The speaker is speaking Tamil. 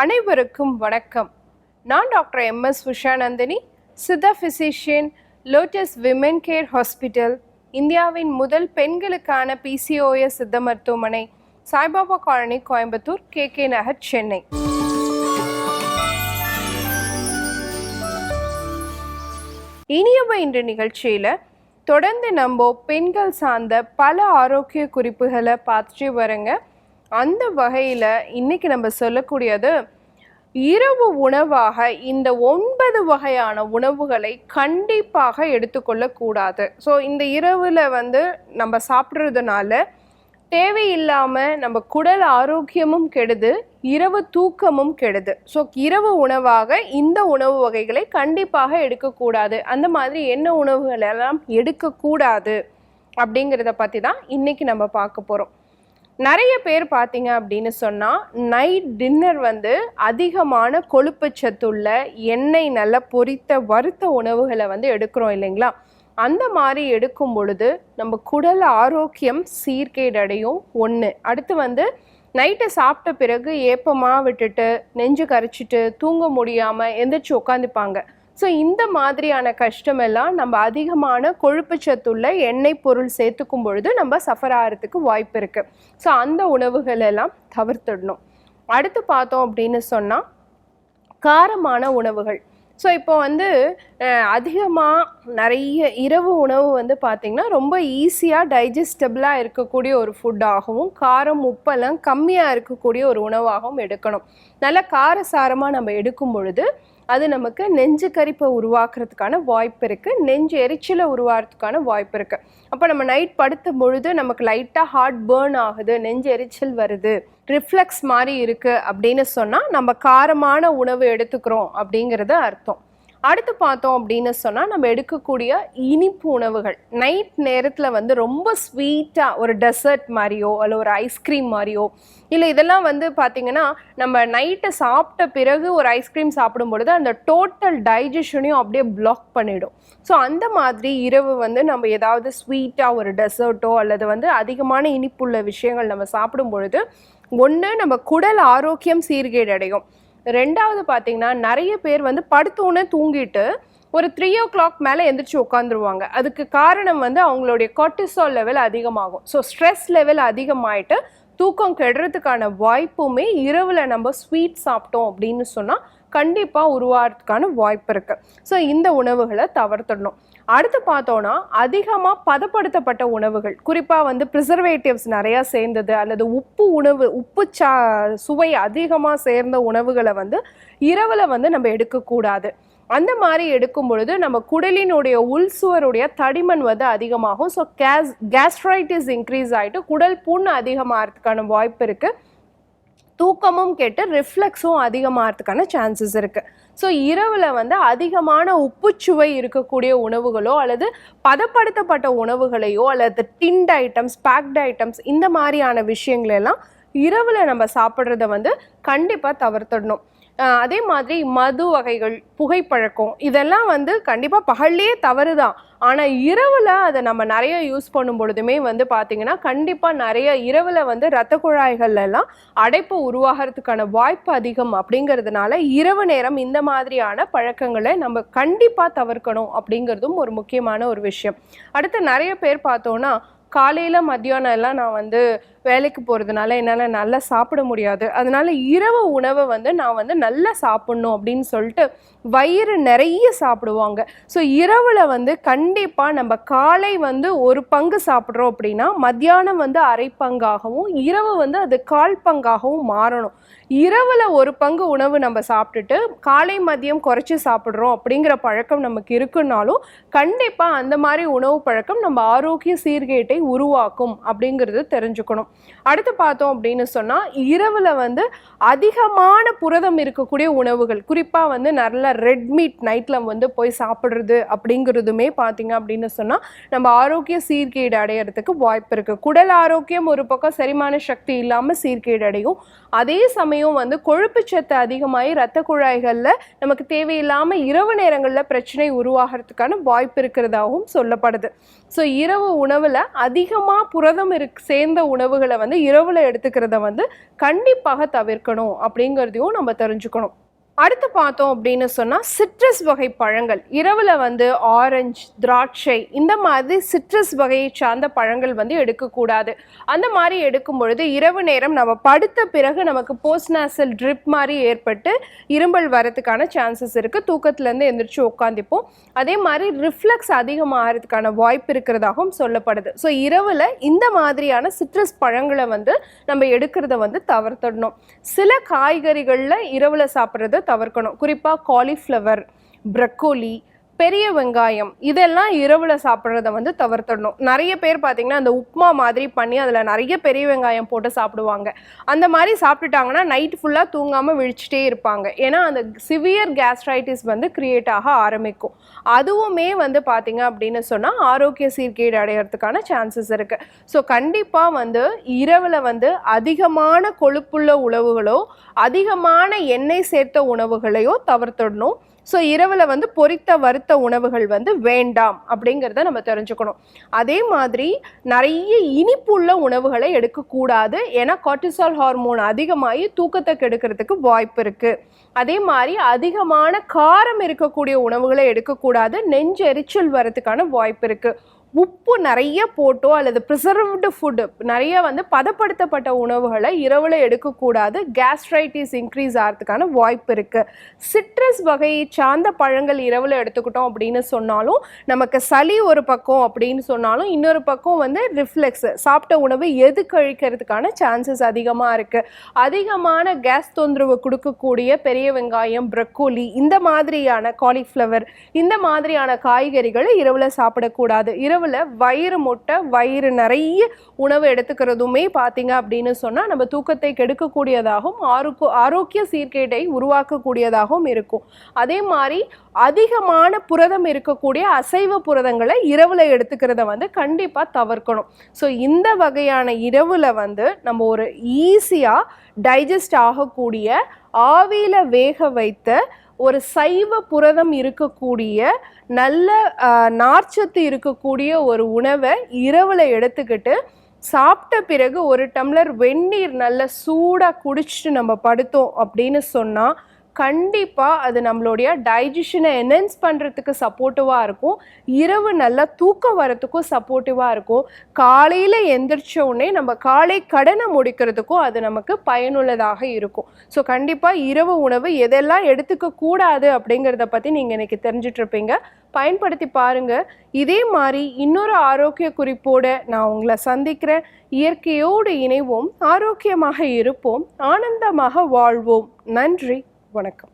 அனைவருக்கும் வணக்கம். நான் doctor MS Usha Nandhini, Siddha physician, lotus women care hospital, இந்தியாவின் முதல் பெண்களுக்கான PCOS சித்த மருத்துவமனை, சாய்பாபா காலனி, கோயம்புத்தூர், KK நகர், சென்னை. இனியவை இன்று நிகழ்ச்சியில் தொடர்ந்து நம்ம பெண்கள் சார்ந்த பல ஆரோக்கிய குறிப்புகளை பார்த்துட்டு வரங்க. அந்த வகையில் இன்னைக்கு நம்ம சொல்லக்கூடியது இரவு உணவாக இந்த 9 வகையான உணவுகளை கண்டிப்பாக எடுத்துக்கொள்ளக்கூடாது. ஸோ இந்த இரவில் நம்ம சாப்பிட்றதுனால தேவையில்லாமல் நம்ம குடல் ஆரோக்கியமும் கெடுது, இரவு தூக்கமும் கெடுது. ஸோ இரவு உணவாக இந்த உணவு வகைகளை கண்டிப்பாக எடுக்கக்கூடாது. அந்த மாதிரி என்ன உணவுகள் எல்லாம் எடுக்கக்கூடாது அப்படிங்கிறத பற்றி தான் இன்றைக்கி நம்ம பார்க்க போகிறோம். நிறைய பேர் பார்த்தீங்க அப்படின்னு சொன்னால் நைட் டின்னர் அதிகமான கொழுப்பு சத்துள்ள எண்ணெய் நல்லா பொரித்த வறுத்த உணவுகளை எடுக்கிறோம் இல்லைங்களா? அந்த மாதிரி எடுக்கும் பொழுது நம்ம குடல் ஆரோக்கியம் சீர்கேடடையும். ஒன்று. அடுத்து நைட்டு சாப்பிட்ட பிறகு ஏப்பமாக விட்டுட்டு நெஞ்சு கரைச்சிட்டு தூங்க முடியாமல் எந்திரிச்சு உட்காந்துப்பாங்க. ஸோ இந்த மாதிரியான கஷ்டமெல்லாம் நம்ம அதிகமான கொழுப்பு சத்துள்ள எண்ணெய் பொருள் சேர்த்துக்கும் பொழுது நம்ம சஃபர் ஆகிறதுக்கு வாய்ப்பு இருக்குது. ஸோ அந்த உணவுகள் எல்லாம் தவிர்த்துடணும். அடுத்து பார்த்தோம் அப்படின்னு சொன்னால் காரமான உணவுகள். ஸோ இப்போ அதிகமாக நிறைய இரவு உணவு பார்த்திங்கன்னா ரொம்ப ஈஸியாக டைஜஸ்டபிளாக இருக்கக்கூடிய ஒரு ஃபுட்டாகவும் காரம் உப்பெல்லாம் கம்மியாக இருக்கக்கூடிய ஒரு உணவாகவும் எடுக்கணும். நல்லா காரசாரமாக நம்ம எடுக்கும் பொழுது அது நமக்கு நெஞ்சு கரிப்பை உருவாக்குறதுக்கான வாய்ப்பு இருக்குது, நெஞ்சு எரிச்சலை உருவாகிறதுக்கான வாய்ப்பு இருக்குது. அப்போ நம்ம நைட் படுத்தும் பொழுது நமக்கு லைட்டாக ஹார்ட் பேர்ன் ஆகுது, நெஞ்சு எரிச்சல் வருது, ரிஃப்ளெக்ஸ் மாதிரி இருக்குது அப்படின்னு சொன்னால் நம்ம காரமான உணவு எடுத்துக்கிறோம் அப்படிங்கிறது அர்த்தம். அடுத்து பார்த்தோம் அப்படின்னு சொன்னால் நம்ம எடுக்கக்கூடிய இனிப்பு உணவுகள் நைட் நேரத்தில் ரொம்ப ஸ்வீட்டாக ஒரு டெசர்ட் மாதிரியோ அல்ல ஒரு ஐஸ்கிரீம் மாதிரியோ இல்லை இதெல்லாம் பார்த்திங்கன்னா நம்ம நைட்டை சாப்பிட்ட பிறகு ஒரு ஐஸ்கிரீம் சாப்பிடும் பொழுது அந்த டோட்டல் டைஜஷனையும் அப்படியே பிளாக் பண்ணிடும். ஸோ அந்த மாதிரி இரவு நம்ம ஏதாவது ஸ்வீட்டாக ஒரு டெசர்ட்டோ அல்லது அதிகமான இனிப்புள்ள விஷயங்கள் நம்ம சாப்பிடும் பொழுது ஒன்று நம்ம குடல் ஆரோக்கியம் சீர்கேடடையும். ரெண்டாவது பார்த்தீங்கன்னா நிறைய பேர் படுத்தோன்னே தூங்கிட்டு ஒரு 3 o'clock மேலே எந்திரிச்சு உட்காந்துருவாங்க. அதுக்கு காரணம் அவங்களுடைய கார்டிசால் லெவல் அதிகமாகும். ஸோ ஸ்ட்ரெஸ் லெவல் அதிகமாயிட்டு தூக்கம் கெடுறதுக்கான வாய்ப்புமே இரவில் நம்ம ஸ்வீட் சாப்பிட்டோம் அப்படின்னு சொன்னால் கண்டிப்பாக உருவாகிறதுக்கான வாய்ப்பு இருக்குது. ஸோ இந்த உணவுகளை தவிர்த்துடணும். அடுத்து பார்த்தோன்னா அதிகமாக பதப்படுத்தப்பட்ட உணவுகள், குறிப்பாக ப்ரிசர்வேட்டிவ்ஸ் நிறையா சேர்ந்தது அல்லது உப்பு சுவை அதிகமாக சேர்ந்த உணவுகளை இரவில் நம்ம எடுக்கக்கூடாது. அந்த மாதிரி எடுக்கும் பொழுது நம்ம குடலினுடைய உள்சுவருடைய தடிமன் அதிகமாகும். ஸோ கேஸ்ட்ரைட்டிஸ் இன்க்ரீஸ் ஆகிட்டு குடல் புண் அதிகமாகிறதுக்கான வாய்ப்பு இருக்குது. தூக்கமும் கெட்டு ரிஃப்ளெக்ஸும் அதிகமாகிறதுக்கான சான்சஸ் இருக்குது. ஸோ இரவில் அதிகமான உப்புச்சுவை இருக்கக்கூடிய உணவுகளோ அல்லது பதப்படுத்தப்பட்ட உணவுகளையோ அல்லது டின்ட் ஐட்டம்ஸ், பேக்டு ஐட்டம்ஸ் இந்த மாதிரியான விஷயங்களெல்லாம் இரவில் நம்ம சாப்பிட்றத கண்டிப்பாக தவிர்த்துடணும். அதே மாதிரி மது வகைகள், புகைப்பழக்கம் இதெல்லாம் கண்டிப்பாக பகல்லையே தவறு தான். ஆனால் இரவில் அதை நம்ம நிறைய யூஸ் பண்ணும் பொழுதுமே பார்த்திங்கன்னா கண்டிப்பாக நிறைய இரவில் இரத்த குழாய்கள்லாம் அடைப்பு உருவாகிறதுக்கான வாய்ப்பு அதிகம். அப்படிங்கிறதுனால இரவு நேரம் இந்த மாதிரியான பழக்கங்களை நம்ம கண்டிப்பாக தவிர்க்கணும் அப்படிங்கிறதும் ஒரு முக்கியமான ஒரு விஷயம். அடுத்து நிறைய பேர் பார்த்தோன்னா காலையில் மத்தியானம் எல்லாம் நான் வேலைக்கு போகிறதுனால என்னால் நல்லா சாப்பிட முடியாது, அதனால் இரவு உணவை நான் நல்லா சாப்பிட்ணும் அப்படின்னு சொல்லிட்டு வயிறு நிறைய சாப்பிடுவாங்க. ஸோ இரவில் கண்டிப்பாக நம்ம காலை ஒரு பங்கு சாப்பிட்றோம் அப்படின்னா மத்தியானம் அரை பங்காகவும் இரவு அது 1/4 பங்காகவும் மாறணும். இரவில் ஒரு பங்கு உணவு நம்ம சாப்பிட்டுட்டு காலை மதியம் குறைச்சி சாப்பிட்றோம் அப்படிங்கிற பழக்கம் நமக்கு இருக்குன்னாலும் கண்டிப்பாக அந்த மாதிரி உணவு பழக்கம் நம்ம ஆரோக்கிய சீர்கேட்டை உருவாக்கும் அப்படிங்கிறது தெரிஞ்சுக்கணும். அடுத்து பார்த்தோம் அப்படின்னு சொன்னால் இரவில் அதிகமான புரதம் இருக்கக்கூடிய உணவுகள், குறிப்பாக நல்ல ரெட் மீட் நைட்டில் போய் சாப்பிட்றது அப்படிங்கிறதுமே பார்த்தீங்க அப்படின்னு சொன்னால் நம்ம ஆரோக்கிய சீர்கேடு அடையிறதுக்கு வாய்ப்பு இருக்குது. குடல் ஆரோக்கியம் ஒரு பக்கம் செரிமான சக்தி இல்லாமல் சீர்கேடு அடையும். அதே சமயம் கொழுப்பு சத்து அதிகமாகி இரத்த குழாய்களில் நமக்கு தேவையில்லாமல் இரவு நேரங்களில் பிரச்சனை உருவாகிறதுக்கான வாய்ப்பு இருக்கிறதாகவும் சொல்லப்படுது. ஸோ இரவு உணவில் அதிகமாக புரதம் சேர்ந்த உணவுகள் உணவுகளை வந்து இரவுல எடுத்துக்கிறத வந்து கண்டிப்பாக தவிர்க்கணும் அப்படிங்கிறதையும் நம்ம தெரிஞ்சுக்கணும். அடுத்து பார்த்தோம் அப்படின்னு சொன்னால் சிட்ரஸ் வகை பழங்கள் இரவில் வந்து ஆரஞ்சு, திராட்சை இந்த மாதிரி சிட்ரஸ் வகையை சார்ந்த பழங்கள் வந்து எடுக்கக்கூடாது. அந்த மாதிரி எடுக்கும் பொழுது இரவு நேரம் நம்ம படுத்த பிறகு நமக்கு போஸ்ட்நாசல் ட்ரிப் மாதிரி ஏற்பட்டு இரும்பல் வரதுக்கான சான்சஸ் இருக்குது. தூக்கத்துலேருந்து எந்திரிச்சு உட்காந்துப்போம். அதே மாதிரி ரிஃப்ளெக்ஸ் அதிகமாகிறதுக்கான வாய்ப்பு இருக்கிறதாகவும் சொல்லப்படுது. ஸோ இரவில் இந்த மாதிரியான சிட்ரஸ் பழங்களை வந்து நம்ம எடுக்கிறத வந்து தவிர்த்திடணும். சில காய்கறிகளில் இரவில் சாப்பிட்றது தவிர்க்கணும். குறிப்பாக காலிஃப்ளவர், ப்ரக்கோலி, பெரிய வெங்காயம் இதெல்லாம் இரவில் சாப்பிட்றத வந்து தவிர்த்திடணும். நிறைய பேர் பார்த்தீங்கன்னா அந்த உப்மா மாதிரி பண்ணி அதில் நிறைய பெரிய வெங்காயம் போட்டு சாப்பிடுவாங்க. அந்த மாதிரி சாப்பிட்டுட்டாங்கன்னா நைட் ஃபுல்லாக தூங்காமல் விழிச்சிட்டே இருப்பாங்க. ஏன்னா அந்த சிவியர் கேஸ்ட்ரைட்டிஸ் வந்து கிரியேட் ஆக ஆரம்பிக்கும். அதுவுமே வந்து பார்த்தீங்க அப்படின்னு சொன்னால் ஆரோக்கிய சீர்கேடு அடையிறதுக்கான சான்சஸ் இருக்குது. ஸோ கண்டிப்பாக வந்து இரவில் வந்து அதிகமான கொழுப்புள்ள உணவுகளோ அதிகமான எண்ணெய் சேர்த்த உணவுகளையோ தவிர்த்திடணும். ஸோ இரவில் வந்து பொரித்த வறுத்த உணவுகள் வந்து வேண்டாம் அப்படிங்கிறத நம்ம தெரிஞ்சுக்கணும். அதே மாதிரி நிறைய இனிப்புள்ள உணவுகளை எடுக்கக்கூடாது. ஏன்னா கார்டிசால் ஹார்மோன் அதிகமாகி தூக்கத்தை கெடுக்கிறதுக்கு வாய்ப்பு இருக்குது. அதே மாதிரி அதிகமான காரம் இருக்கக்கூடிய உணவுகளை எடுக்கக்கூடாது. நெஞ்சு எரிச்சல் வரதுக்கான வாய்ப்பு இருக்குது. உப்பு நிறைய போட்டோ அல்லது ப்ரிசர்வ்டு ஃபுட்டு நிறைய வந்து பதப்படுத்தப்பட்ட உணவுகளை இரவில் எடுக்கக்கூடாது. கேஸ்ட்ரைட்டிஸ் இன்க்ரீஸ் ஆகிறதுக்கான வாய்ப்பு இருக்குது. சிட்ரஸ் வகையை சார்ந்த பழங்கள் இரவில் எடுத்துக்கிட்டோம் அப்படின்னு சொன்னாலும் நமக்கு சளி ஒரு பக்கம் அப்படின்னு சொன்னாலும் இன்னொரு பக்கம் வந்து ரிஃப்ளெக்ஸ் சாப்பிட்ட உணவு எது கழிக்கிறதுக்கான சான்சஸ் அதிகமாக இருக்குது. அதிகமான கேஸ் தொந்தரவு கொடுக்கக்கூடிய பெரிய வெங்காயம், ப்ரக்கோலி இந்த மாதிரியான காலிஃப்ளவர் இந்த மாதிரியான காய்கறிகளை இரவில் சாப்பிடக்கூடாது. வயிறு முட்டை வயிறு நிறைய உணவு எடுத்துக்கிறதுமே பார்த்தீங்க அப்படின்னு சொன்னால் நம்ம தூக்கத்தை கெடுக்கக்கூடியதாகவும் ஆரோக்கிய சீர்கேட்டை உருவாக்கக்கூடியதாகவும் இருக்கும். அதே மாதிரி அதிகமான புரதம் இருக்கக்கூடிய அசைவ புரதங்களை இரவில் எடுத்துக்கிறத வந்து கண்டிப்பாக தவிர்க்கணும். ஸோ இந்த வகையான இரவில் வந்து நம்ம ஒரு ஈஸியாக டைஜஸ்ட் ஆகக்கூடிய ஆவியில் வேக வைத்த ஒரு சைவ புரதம் இருக்கக்கூடிய நல்ல நார்ச்சத்து இருக்கக்கூடிய ஒரு உணவை இரவில் எடுத்துக்கிட்டு சாப்பிட்ட பிறகு ஒரு டம்ளர் வெந்நீர் நல்ல சூடாக குடிச்சிட்டு நம்ம படுத்தோம் அப்படின்னு சொன்னால் கண்டிப்பாக அது நம்மளுடைய டைஜஷனை என்ஹான்ஸ் பண்ணுறதுக்கு சப்போர்ட்டிவாக இருக்கும். இரவு நல்லா தூக்கம் வரத்துக்கும் சப்போர்ட்டிவாக இருக்கும். காலையில் எந்திரிச்ச உடனே நம்ம காலை கடனை முடிக்கிறதுக்கும் அது நமக்கு பயனுள்ளதாக இருக்கும். ஸோ கண்டிப்பாக இரவு உணவு எதெல்லாம் எடுத்துக்க கூடாது அப்படிங்கிறத பற்றி நீங்கள் இன்றைக்கி தெரிஞ்சிட்ருப்பீங்க. பயன்படுத்தி பாருங்கள். இதே மாதிரி இன்னொரு ஆரோக்கிய குறிப்போடு நான் உங்களை சந்திக்கிறேன். இயற்கையோடு இணைவோம், ஆரோக்கியமாக இருப்போம், ஆனந்தமாக வாழ்வோம். நன்றி, வணக்கம்.